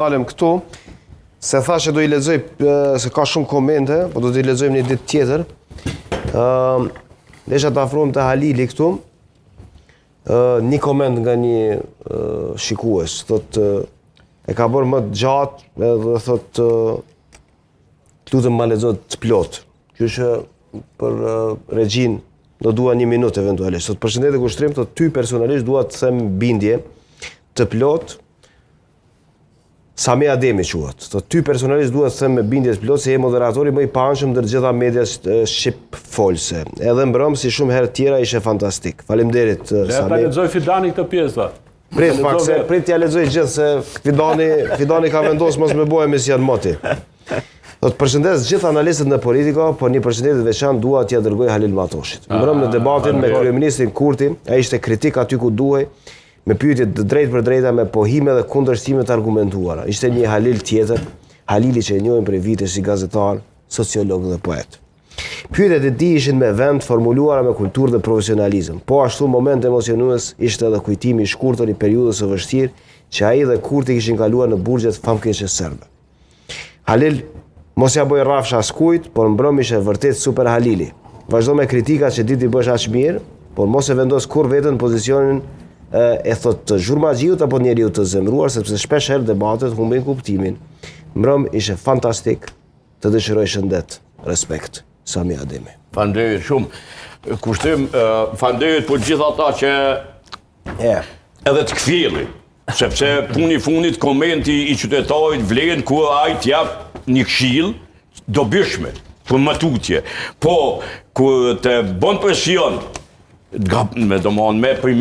Dalem këtu, se tha që do i lexoj, se ka shumë komente, po do t'i lexojmë një ditë tjetër. Desha të afrohem te Halili këtu. Një koment nga një shikues, thot e ka bërë më të gjatë edhe thot lutem ma lexo të plot. Kështu që për regjin do dua 1 minutë eventualisht. Thot përshëndetje kushtrim, thot ty personalisht dua të them bindje të plot. Sami Ademi quhet. Thot ty personalisht duhet të them me bindje të plot se je moderatori më i paanshëm ndër gjitha medias shqipfolse. Edhe mbrëm si shumë herë tjera ishe fantastik. Faleminderit Sami. Le ta lexoj Fidani këtë pjesë. Prit t'ja lexoj gjithë se Fidani ka vendosur mos më bëj emision moti. Do të përshëndes gjithë analistët në politika, por një përshëndetje të veçantë dua t'ia dërgoj Halil Matoshit. Mbrëm në debatin me kryeministrin Kurti, ai ishte kritik aty ku duhej, me pyetje të drejtë për drejta, me pohime dhe kundërshtime të argumentuara. Ishte një Halil tjetër, Halili që e njohim prej vitesh si gazetar, sociolog dhe poet. Pyetjet e tij ishin me vend, formuluara me kulturë dhe profesionalizëm. Po ashtu moment emocionues ishte edhe kujtimi i shkurtër i periudhës së vështirë që ai dhe Kurti kishin kaluar në burgjet famkeqe serbe. Halil mos ja bëj rrafsh askujt, por mbrëm ishte vërtet super Halili. Vazhdo me kritikat që ti bësh aq mirë, por mos e vendos kur veten në pozicionin e thot të zhurmagjiut apo njeriu të zemruar, sepse shpesh herë debatet humbin kuptimin. Mbrëm ishe fantastik, të dëshiroj shëndet, respekt, Sami Ademi. Faleminderit shumë. Kushtim, faleminderit për gjithë ata që edhe të kthjellin, sepse puni i fundit komenti i qytetarit vlen ku ai t'jap një këshill dobishme për matutje. Po ku të bën presion, me